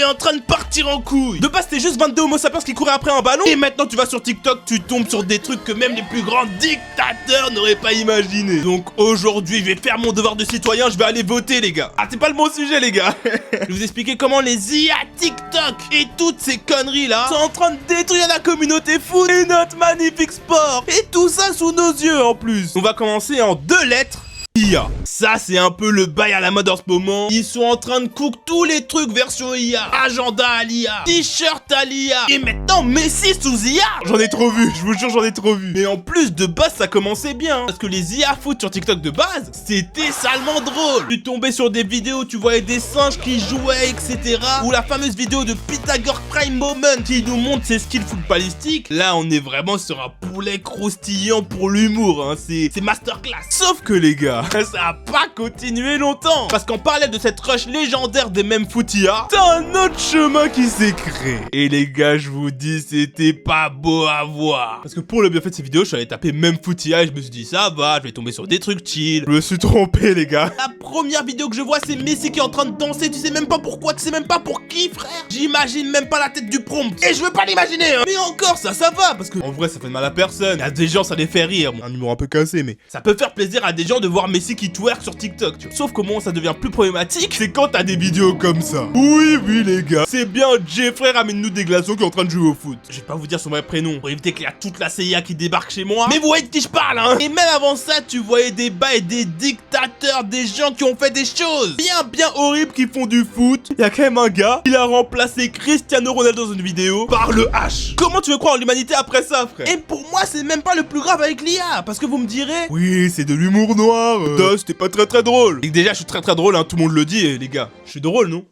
en train de partir en couille. De base, c'était juste 22 homo sapiens qui couraient après un ballon. Et maintenant, tu vas sur TikTok, tu tombes sur des trucs que même les plus grands dictateurs n'auraient pas imaginé. Donc aujourd'hui, je vais faire mon devoir de citoyen, je vais aller voter, les gars. Ah, c'est pas le bon sujet, les gars. Je vais vous expliquer comment les IA TikTok et toutes ces conneries-là sont en train de détruire la communauté foot et notre magnifique sport. Et tout ça sous nos yeux, en plus. On va commencer en 2 lettres. IA. Ça, c'est un peu le bail à la mode en ce moment. Ils sont en train de cook tous les trucs version IA. Agenda à l'IA, t-shirt à l'IA. Et maintenant, Messi sous IA. J'en ai trop vu, je vous jure, j'en ai trop vu. Mais en plus, de base, ça commençait bien. Parce que les IA foot sur TikTok de base, c'était salement drôle. Tu tombais sur des vidéos, tu voyais des singes qui jouaient, etc. Ou la fameuse vidéo de Pythagore Prime Moment qui nous montre ses skills footballistiques. Là, on est vraiment sur un poulet croustillant pour l'humour. Hein. C'est masterclass. Sauf que les gars, ça a pas continué longtemps. Parce qu'en parallèle de cette rush légendaire des mêmes footia, t'as un autre chemin qui s'est créé. Et les gars, je vous dis, c'était pas beau à voir. Parce que pour le bienfait de ces vidéos, je suis allé taper même footia et je me suis dit, ça va, je vais tomber sur des trucs chill. Je me suis trompé, les gars. La première vidéo que je vois, c'est Messi qui est en train de danser. Tu sais même pas pourquoi, tu sais même pas pour qui, frère. J'imagine même pas la tête du prompt. Et je veux pas l'imaginer, hein. Mais encore, ça va. Parce que en vrai, ça fait mal à personne. À des gens, ça les fait rire. Un humour un peu cassé, mais ça peut faire plaisir à des gens de voir Messi qui twerk sur TikTok, tu vois. Sauf comment ça devient plus problématique, c'est quand t'as des vidéos comme ça. Oui, les gars. C'est bien Jeffrey ramène-nous des glaçons qui est en train de jouer au foot. Je vais pas vous dire son vrai prénom pour éviter qu'il y a toute la CIA qui débarque chez moi. Mais vous voyez de qui je parle, hein. Et même avant ça, tu voyais des bails, des dictateurs, des gens qui ont fait des choses bien horribles qui font du foot. Il y a quand même un gars, il a remplacé Cristiano Ronaldo dans une vidéo par le H. Comment tu veux croire en l'humanité après ça, frère? Et pour moi, c'est même pas le plus grave avec l'IA. Parce que vous me direz, oui, c'est de l'humour noir. C'était pas très drôle. Et déjà, je suis très drôle, hein, tout le monde le dit, les gars. Je suis drôle, non?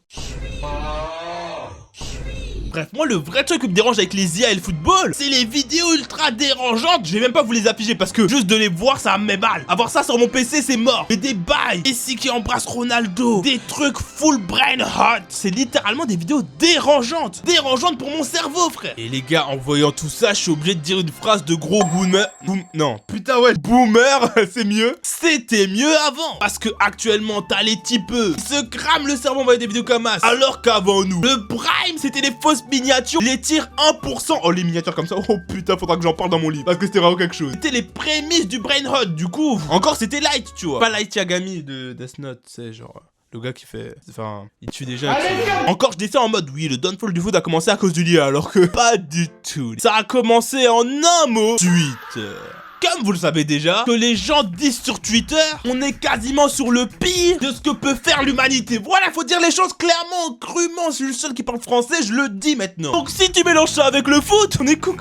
Bref, moi, le vrai truc qui me dérange avec les IA et le football, c'est les vidéos ultra dérangeantes. Je vais même pas vous les afficher parce que juste de les voir, ça me met mal. Avoir ça sur mon PC, c'est mort. Mais des bails, Messi qui embrasse Ronaldo, des trucs full brain hot. C'est littéralement des vidéos dérangeantes. Dérangeantes pour mon cerveau, frère. Et les gars, en voyant tout ça, je suis obligé de dire une phrase de gros boomer. Non, putain, ouais, boomer, c'est mieux. C'était mieux avant. Parce que actuellement, t'as les typeux qui se crament le cerveau en voyant des vidéos comme ça. Alors qu'avant nous, le prime, c'était les fausses miniatures, les tirs 1%. Oh, les miniatures comme ça. Oh putain, faudra que j'en parle dans mon livre. Parce que c'était vraiment quelque chose. C'était les prémices du brain hot. Du coup, encore c'était Light, tu vois. Pas Light Yagami de Death Note, c'est genre. Le gars qui fait... Enfin, il tue déjà. Encore, je descends en mode, oui, le downfall du foot a commencé à cause du lien, alors que pas du tout. Ça a commencé en un mot. Twitter. Comme vous le savez déjà, que les gens disent sur Twitter, on est quasiment sur le pire de ce que peut faire l'humanité. Voilà, faut dire les choses clairement, crûment. Je suis le seul qui parle français, je le dis maintenant. Donc si tu mélanges ça avec le foot, on est cook.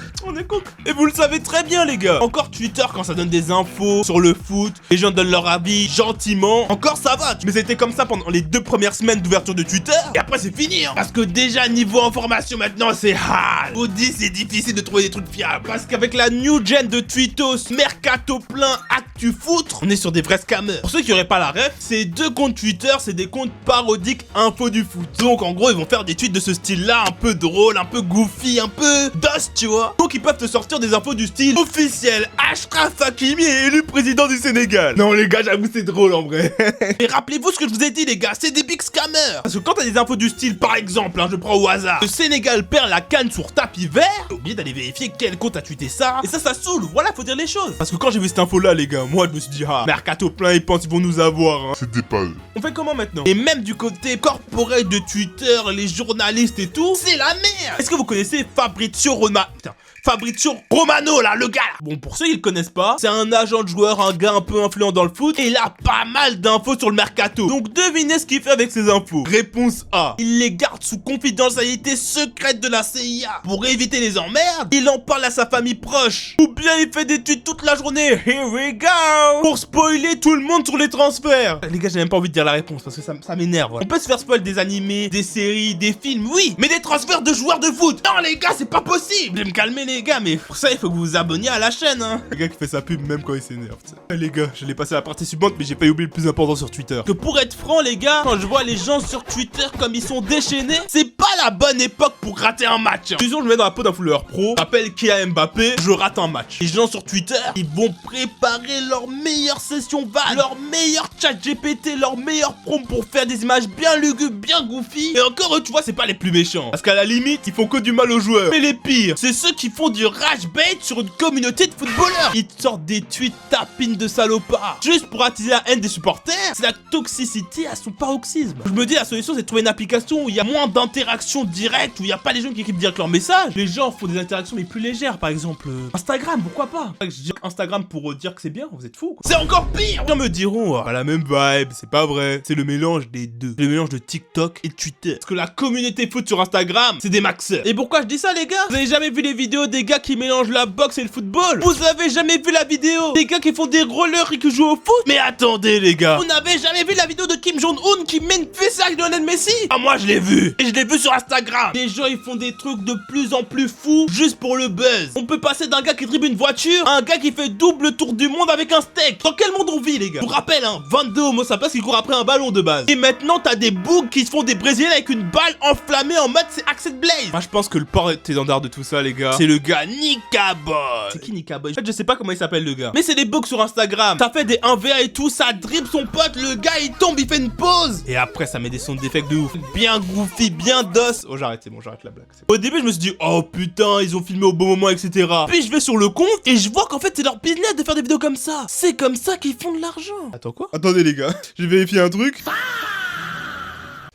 Et vous le savez très bien, les gars. Encore Twitter, quand ça donne des infos sur le foot, les gens donnent leur avis gentiment. Encore ça va, mais c'était comme ça pendant les 2 premières semaines d'ouverture de Twitter. Et après c'est fini, hein. Parce que déjà niveau information maintenant c'est hard. Vous dites c'est difficile de trouver des trucs fiables. Parce qu'avec la new gen de Twittos, Mercato plein, actu foutre, on est sur des vrais scammers. Pour ceux qui auraient pas la ref, ces 2 comptes Twitter, c'est des comptes parodiques info du foot. Donc en gros, ils vont faire des tweets de ce style-là, un peu drôle, un peu goofy, un peu dust, tu vois. Donc ils peuvent te sortir des infos du style officiel. Achraf Hakimi est élu président du Sénégal. Non les gars, j'avoue c'est drôle en vrai. Mais rappelez-vous ce que je vous ai dit les gars, c'est des big scammers. Parce que quand t'as des infos du style, par exemple, hein, je prends au hasard, le Sénégal perd la CAN sur tapis vert, t'as oublié d'aller vérifier quel compte a tweeté ça. Et ça saoule. Voilà, faut dire les choses. Parce que quand j'ai vu cette info là les gars, moi je me suis dit ah, Mercato plein, ils pensent qu'ils vont nous avoir, hein. C'était pas eux. On fait comment maintenant? Et même du côté corporate de Twitter, les journalistes et tout, c'est la merde. Est-ce que vous connaissez Fabrizio Romano là, le gars là. Bon, pour ceux qui le connaissent pas, c'est un agent de joueur, un gars un peu influent dans le foot, et il a pas mal d'infos sur le mercato. Donc devinez ce qu'il fait avec ces infos. Réponse A, il les garde sous confidentialité secrète de la CIA. Pour éviter les emmerdes, il en parle à sa famille proche. Ou bien il fait des tweets toute la journée, here we go, pour spoiler tout le monde sur les transferts. Les gars, j'ai même pas envie de dire la réponse parce que ça m'énerve. Voilà. On peut se faire spoil des animés, des séries, des films, oui, mais des transferts de joueurs de foot, non les gars, c'est pas possible. Je vais me calmer les gars, mais pour ça il faut que vous vous abonniez à la chaîne, hein. Le gars qui fait sa pub même quand il s'énerve. Les gars, je l'ai passé à la partie suivante, mais j'ai pas oublié le plus important sur Twitter. Que pour être franc les gars, quand je vois les gens sur Twitter comme ils sont déchaînés, c'est pas la bonne époque pour rater un match. Je suis sûr, je me mets dans la peau d'un footballeur pro. J'appelle Kylian Mbappé, je rate un match. Les gens sur Twitter, ils vont préparer leur meilleure session van, leur meilleur chat GPT, leur meilleur prompt pour faire des images bien lugubres, bien goofy. Et encore, eux, tu vois, c'est pas les plus méchants. Parce qu'à la limite, ils font que du mal aux joueurs. Mais les pires, c'est ceux qui font du rage bait sur une communauté de footballeurs. Ils te sortent des tweets tapines de salopards juste pour attiser la haine des supporters. C'est la toxicité à son paroxysme. Je me dis, la solution, c'est de trouver une application où il y a moins d'interactions directes, où il n'y a pas les gens qui écrivent direct leurs messages. Les gens font des interactions les plus légères, par exemple Instagram, pourquoi pas. Je dis Instagram pour dire que c'est bien, vous êtes fous. C'est encore pire. Les gens me diront, la même vibe, c'est pas vrai. C'est le mélange des deux. Le mélange de TikTok et Twitter. Parce que la communauté foot sur Instagram, c'est des maxeurs. Et pourquoi je dis ça, les gars? Vous avez jamais vu les vidéos des gars qui mélangent la boxe et le football? Vous avez jamais vu la vidéo des gars qui font des rollers et qui jouent au foot? Mais attendez, les gars, vous n'avez jamais vu la vidéo de Kim Jong-un qui met une fessée avec Lionel Messi? Ah, moi je l'ai vu. Et je l'ai vu sur Instagram. Les gens, ils font des trucs de plus en plus fous juste pour le buzz. On peut passer d'un gars qui dribble une voiture à un gars qui fait double tour du monde avec un steak. Dans quel monde on vit, les gars? Je vous rappelle, 22 homo sapiens qui courent après un ballon de base. Et maintenant, t'as des bougs qui se font des brésiliens avec une balle enflammée en mode c'est Accent Blaze. Moi, je pense que le porte-étendard de tout ça, les gars, c'est le gars Nikaboy. C'est qui Nikaboy? En fait, je sais pas comment il s'appelle, le gars. Mais c'est des bugs sur Instagram. Ça fait des 1v1 et tout, ça dribble son pote, le gars, il tombe, il fait une pause. Et après, ça met des sons d'effets de ouf. Bien goofy, bien dos. Oh, j'arrête, c'est bon, j'arrête la blague. Au début, je me suis dit, oh putain, ils ont filmé au bon moment, etc. Puis je vais sur le compte et je vois qu'en fait, c'est leur business de faire des vidéos comme ça. C'est comme ça qu'ils font de l'argent. Attends, quoi? Attendez, les gars, je vais vérifier un truc.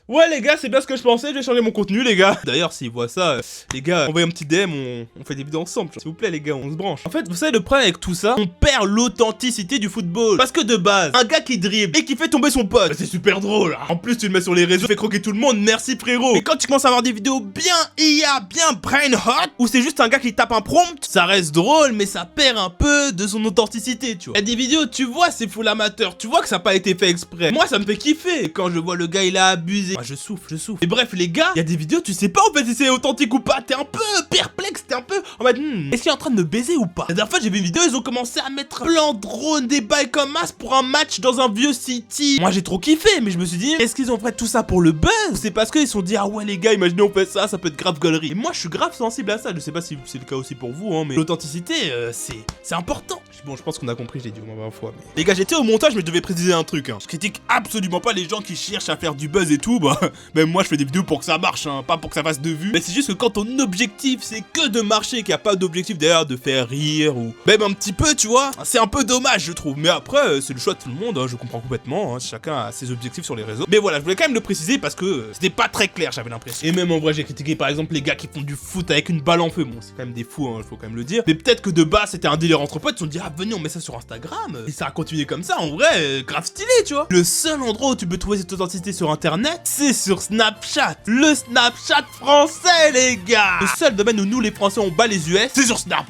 Ouais les gars, c'est bien ce que je pensais, je vais changer mon contenu les gars. D'ailleurs s'ils voient ça, les gars, envoyez un petit DM, on fait des vidéos ensemble. S'il vous plaît les gars, on se branche. En fait, vous savez le problème avec tout ça, on perd l'authenticité du football. Parce que de base, un gars qui dribble et qui fait tomber son pote, c'est super drôle. En plus tu le mets sur les réseaux, tu fais croquer tout le monde, merci frérot. Mais quand tu commences à avoir des vidéos bien IA, bien brain hot, où c'est juste un gars qui tape un prompt, ça reste drôle mais ça perd un peu de son authenticité, tu vois. Il y a des vidéos, tu vois, c'est full amateur, tu vois que ça n'a pas été fait exprès. Moi ça me fait kiffer. Et quand je vois le gars il a abusé, je souffle. Et bref les gars, il y a des vidéos, tu sais pas en fait si c'est authentique ou pas. T'es un peu perplexe, t'es un peu en mode est-ce qu'il est en train de me baiser ou pas? La dernière fois j'ai vu une vidéo, ils ont commencé à mettre plein de drones, des bails comme as pour un match dans un vieux city. Moi j'ai trop kiffé, mais je me suis dit, est-ce qu'ils ont fait tout ça pour le buzz? C'est parce qu'ils se sont dit, ah ouais les gars, imaginez on fait ça, ça peut être grave gaulerie. Et moi je suis grave sensible à ça, je sais pas si c'est le cas aussi pour vous, mais l'authenticité c'est important. Bon, je pense qu'on a compris, j'ai dit au moins 20 fois. Mais... les gars, j'étais au montage, mais je devais préciser un truc. Je critique absolument pas les gens qui cherchent à faire du buzz et tout. Bah, même moi, je fais des vidéos pour que ça marche, pas pour que ça fasse de vues. Mais c'est juste que quand ton objectif, c'est que de marcher, qu'il n'y a pas d'objectif d'ailleurs de faire rire ou même un petit peu, tu vois, c'est un peu dommage, je trouve. Mais après, c'est le choix de tout le monde, je comprends complètement. Chacun a ses objectifs sur les réseaux. Mais voilà, je voulais quand même le préciser parce que c'était pas très clair, j'avais l'impression. Et même en vrai, j'ai critiqué par exemple les gars qui font du foot avec une balle en feu. Bon, c'est quand même des fous, faut quand même le dire. Mais peut-être que de base, c'était un délire entre potes. Ils se sont dit, ah, venez, on met ça sur Instagram. Et ça a continué comme ça, en vrai, grave stylé, tu vois. Le seul endroit où tu peux trouver cette authenticité sur internet, c'est sur Snapchat. Le Snapchat français, les gars. Le seul domaine où nous, les Français, on bat les US, c'est sur Snap.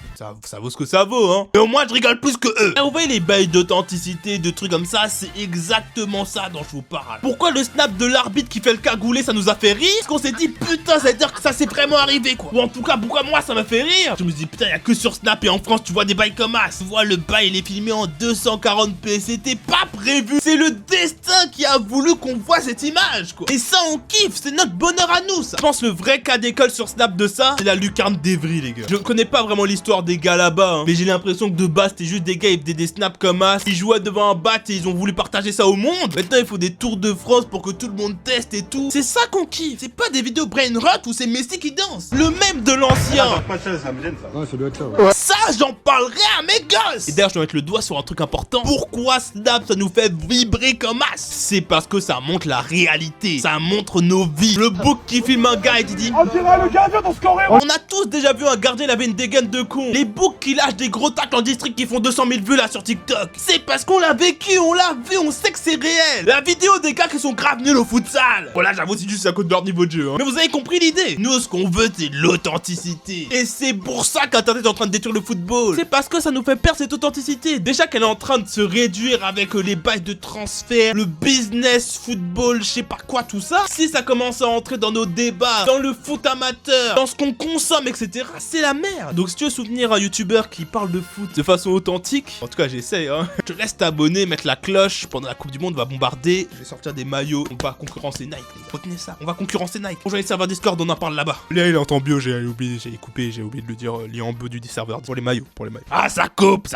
Ça vaut ce que ça vaut, Et au moins, je rigole plus que eux. Et vous voyez les bails d'authenticité, de trucs comme ça, c'est exactement ça dont je vous parle. Pourquoi le snap de l'arbitre qui fait le cagoulé, ça nous a fait rire? Parce qu'on s'est dit, putain, ça veut dire que ça s'est vraiment arrivé, quoi. Ou en tout cas, pourquoi moi, ça m'a fait rire? Je me dis, putain, y a que sur Snap et en France, tu vois des bails comme ça. Tu vois, le bail, il est filmé en 240p. C'était pas prévu. C'est le destin qui a voulu qu'on voit cette image, quoi. Et ça, on kiffe. C'est notre bonheur à nous, ça. Je pense le vrai cas d'école sur Snap de ça, c'est la lucarne d'Evry, les gars. Je connais pas vraiment l'histoire des gars là-bas, mais j'ai l'impression que de base, c'était juste des gars, ils faisaient des snaps comme ça. Ils jouaient devant un bat et ils ont voulu partager ça au monde. Maintenant, il faut des tours de France pour que tout le monde teste et tout. C'est ça qu'on kiffe. C'est pas des vidéos brain rot où c'est Messi qui danse. Le même de l'ancien. Ça me gêne, ça. Ouais, ça doit être ça, ouais. Ça, j'en parlerai à mes gosses. Et d'ailleurs, je dois mettre le doigt sur un truc important. Pourquoi Snap, ça nous fait vibrer comme as? C'est parce que ça montre la réalité. Ça montre nos vies. Le bouc qui filme un gars et qui dit, on dirait le gardien dans ce carré. On a tous déjà vu un gardien, il avait une dégaine de con. Les boucs qui lâchent des gros tacles en district qui font 200 000 vues là sur TikTok. C'est parce qu'on l'a vécu, on l'a vu, on sait que c'est réel. La vidéo des gars qui sont grave nuls au futsal. Bon là, j'avoue, c'est juste à cause de leur niveau de jeu. Mais vous avez compris l'idée. Nous, ce qu'on veut, c'est l'authenticité. Et c'est pour ça qu'Internet est en train de détruire le football. C'est parce que ça nous fait perdre cette authenticité. Déjà qu'elle est en train de se réduire avec les bails de transfert, le business, football, je sais pas quoi, tout ça. Si ça commence à entrer dans nos débats, dans le foot amateur, dans ce qu'on consomme, etc., c'est la merde. Donc si tu veux soutenir devenir un youtubeur qui parle de foot de façon authentique, en tout cas j'essaie hein, je te laisse t'abonner, mettre la cloche. Pendant la Coupe du Monde, on va bombarder. Je vais sortir des maillots. On va concurrencer Nike, les gars. Retenez ça. On va concurrencer Nike. Rejoignez le serveur Discord, on en parle là-bas. Là, il est en temps bio, j'ai oublié de le dire. Lien en bio du serveur pour les maillots. Ah, ça coupe.